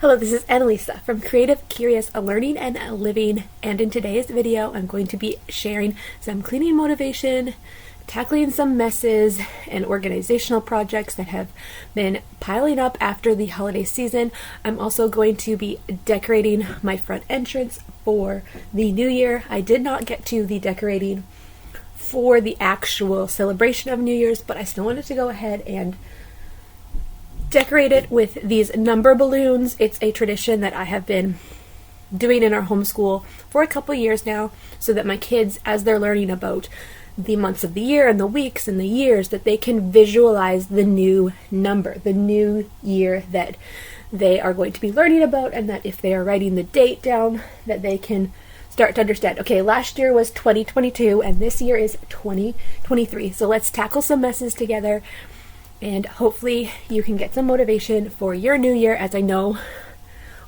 Hello, this is Annalisa from Creative Curious Learning and Living, and in today's video I'm going to be sharing some cleaning motivation, tackling some messes and organizational projects that have been piling up after the holiday season. I'm also going to be decorating my front entrance for the new year. I did not get to the decorating for the actual celebration of New Year's, but I still wanted to go ahead and decorate it with these number balloons. It's a tradition that I have been doing in our homeschool for a couple years now, so that my kids, as they're learning about the months of the year and the weeks and the years, that they can visualize the new number, the new year that they are going to be learning about, and that if they are writing the date down, that they can start to understand, okay, last year was 2022 and this year is 2023. So let's tackle some messes together. And hopefully you can get some motivation for your new year, as I know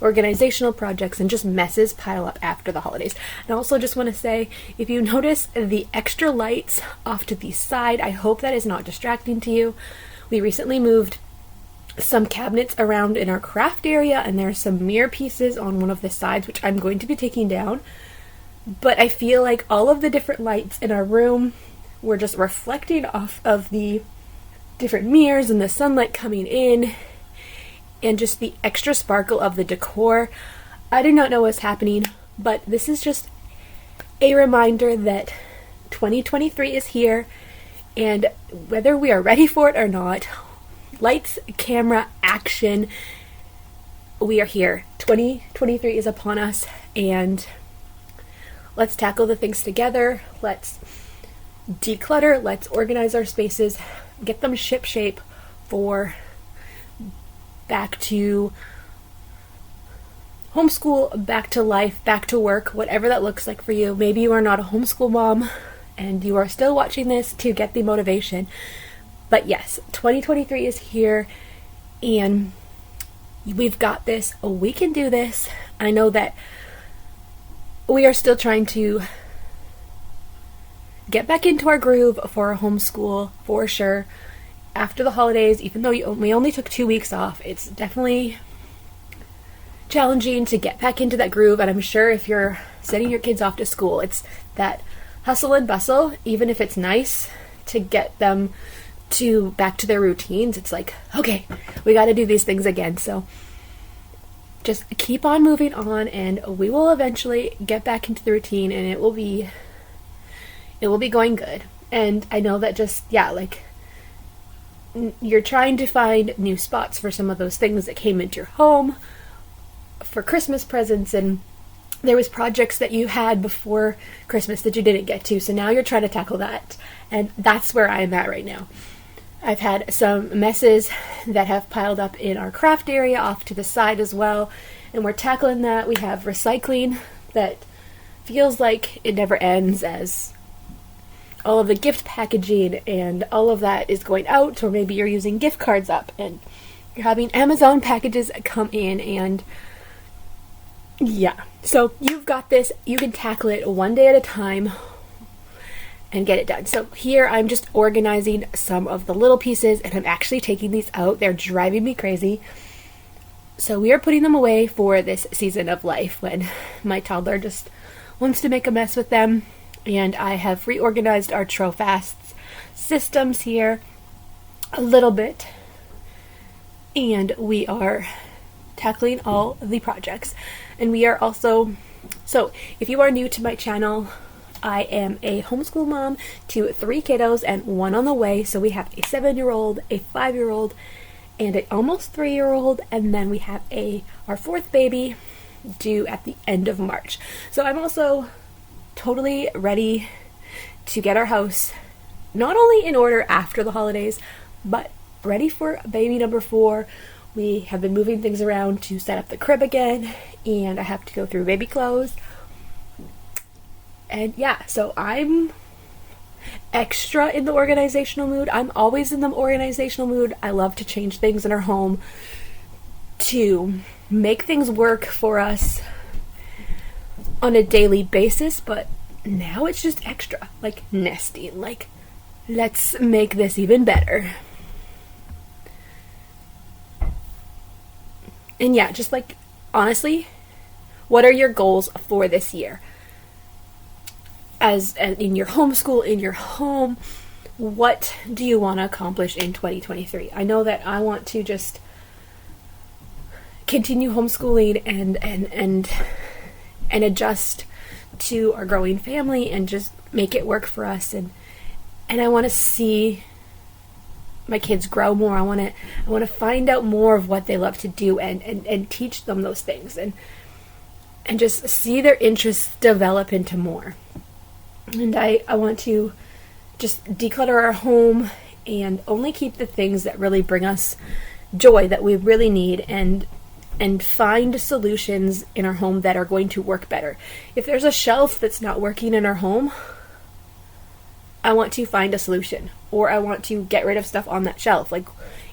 organizational projects and just messes pile up after the holidays. And I also just want to say, if you notice the extra lights off to the side, I hope that is not distracting to you. We recently moved some cabinets around in our craft area, and there are some mirror pieces on one of the sides, which I'm going to be taking down. But I feel like all of the different lights in our room were just reflecting off of the different mirrors and the sunlight coming in and just the extra sparkle of the decor. I do not know what's happening, but this is just a reminder that 2023 is here, and whether we are ready for it or not, lights, camera, action, we are here. 2023 is upon us, and let's tackle the things together. Let's declutter, let's organize our spaces, get them ship shape for back to homeschool, back to life, back to work, whatever that looks like for you. Maybe you are not a homeschool mom and you are still watching this to get the motivation. But yes, 2023 is here and we've got this. We can do this. I know that we are still trying to get back into our groove for a homeschool, for sure. After the holidays, even though we only took 2 weeks off, it's definitely challenging to get back into that groove. And I'm sure if you're sending your kids off to school, it's that hustle and bustle. Even if it's nice to get them back to their routines, it's like, okay, we got to do these things again. So just keep on moving on, and we will eventually get back into the routine, and it will be going good. And I know that you're trying to find new spots for some of those things that came into your home for Christmas presents, and there was projects that you had before Christmas that you didn't get to, so now you're trying to tackle that, and that's where I'm at right now. I've had some messes that have piled up in our craft area off to the side as well, and we're tackling that. We have recycling that feels like it never ends, as all of the gift packaging and all of that is going out, or maybe you're using gift cards up and you're having Amazon packages come in, and yeah. So you've got this. You can tackle it one day at a time and get it done. So here I'm just organizing some of the little pieces, and I'm actually taking these out. They're driving me crazy. So we are putting them away for this season of life when my toddler just wants to make a mess with them. And I have reorganized our TroFast systems here a little bit, and we are tackling all the projects. And we are also, so if you are new to my channel, I am a homeschool mom to 3 kiddos and 1 on the way. So we have a 7-year-old, a 5-year-old, and an almost 3-year-old, and then we have our 4th baby due at the end of March. So I'm also totally ready to get our house not only in order after the holidays, but ready for baby number 4. We have been moving things around to set up the crib again, and I have to go through baby clothes. And yeah, so I'm extra in the organizational mood. I'm always in the organizational mood. I love to change things in our home to make things work for us on a daily basis, but now it's just extra, like nesting, like let's make this even better. And yeah, just like, honestly, what are your goals for this year? As in your homeschool, in your home, what do you want to accomplish in 2023? I know that I want to just continue homeschooling and adjust to our growing family and just make it work for us, and I want to see my kids grow more. I want to find out more of what they love to do and teach them those things and just see their interests develop into more. And I want to just declutter our home and only keep the things that really bring us joy, that we really need, and find solutions in our home that are going to work better. If there's a shelf that's not working in our home, I want to find a solution, or I want to get rid of stuff on that shelf. Like,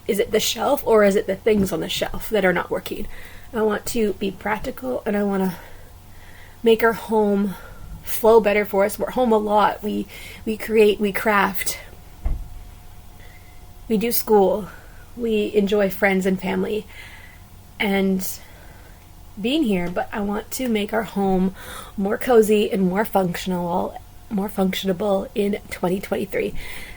is it the shelf or is it the things on the shelf that are not working? I want to be practical, and I want to make our home flow better for us. We're home a lot. We create, we craft, we do school, we enjoy friends and family and being here, but I want to make our home more cozy and more functionable in 2023.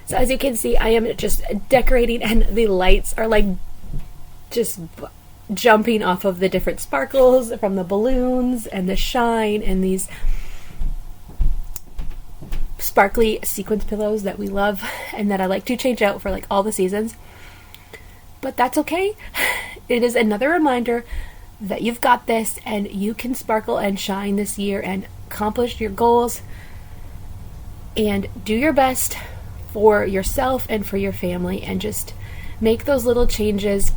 So as you can see, I am just decorating, and the lights are like just jumping off of the different sparkles from the balloons and the shine and these sparkly sequins pillows that we love and that I like to change out for like all the seasons. But that's okay. It is another reminder that you've got this and you can sparkle and shine this year and accomplish your goals and do your best for yourself and for your family, and just make those little changes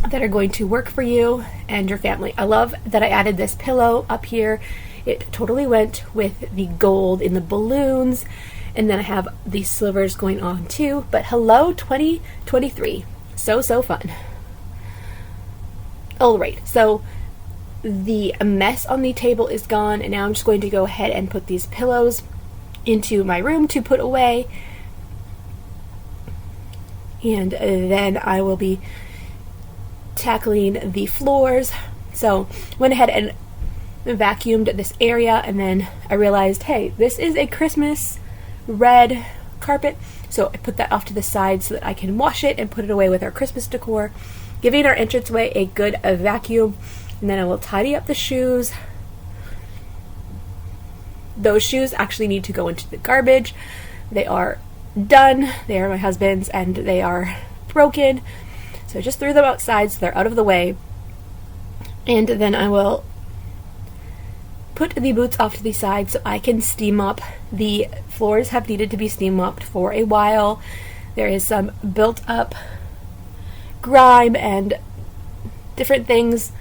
that are going to work for you and your family. I love that I added this pillow up here. It totally went with the gold in the balloons, and then I have these slivers going on too. But hello 2023. So fun. Alright, so the mess on the table is gone, and now I'm just going to go ahead and put these pillows into my room to put away, and then I will be tackling the floors. So went ahead and vacuumed this area, and then I realized, hey, this is a Christmas red carpet, so I put that off to the side so that I can wash it and put it away with our Christmas decor, giving our entranceway a good vacuum. And then I will tidy up the shoes. Those shoes actually need to go into the garbage. They are done. They are my husband's and they are broken, so I just threw them outside so they're out of the way. And then I will put the boots off to the side so I can steam mop. The floors have needed to be steam mopped for a while. There is some built up grime and different things.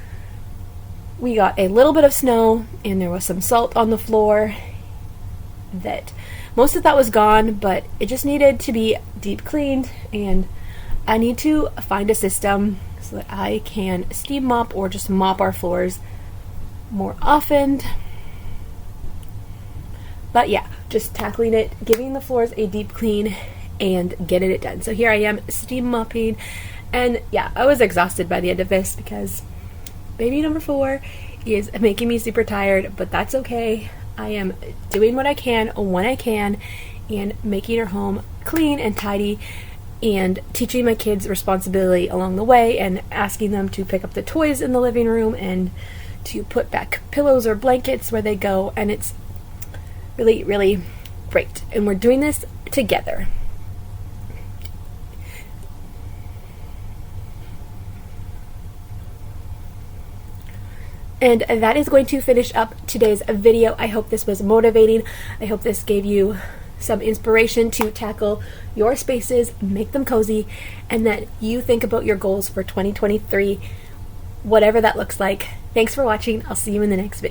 We got a little bit of snow, and there was some salt on the floor. That most of that was gone, but it just needed to be deep cleaned, and I need to find a system so that I can steam mop or just mop our floors more often. But yeah, just tackling it, giving the floors a deep clean, and getting it done. So here I am steam mopping, and yeah, I was exhausted by the end of this because baby number 4 is making me super tired, but that's okay. I am doing what I can when I can and making our home clean and tidy and teaching my kids responsibility along the way and asking them to pick up the toys in the living room and to put back pillows or blankets where they go, and it's really, really great. And we're doing this together. And that is going to finish up today's video. I hope this was motivating. I hope this gave you some inspiration to tackle your spaces, make them cozy, and that you think about your goals for 2023, whatever that looks like. Thanks for watching. I'll see you in the next video.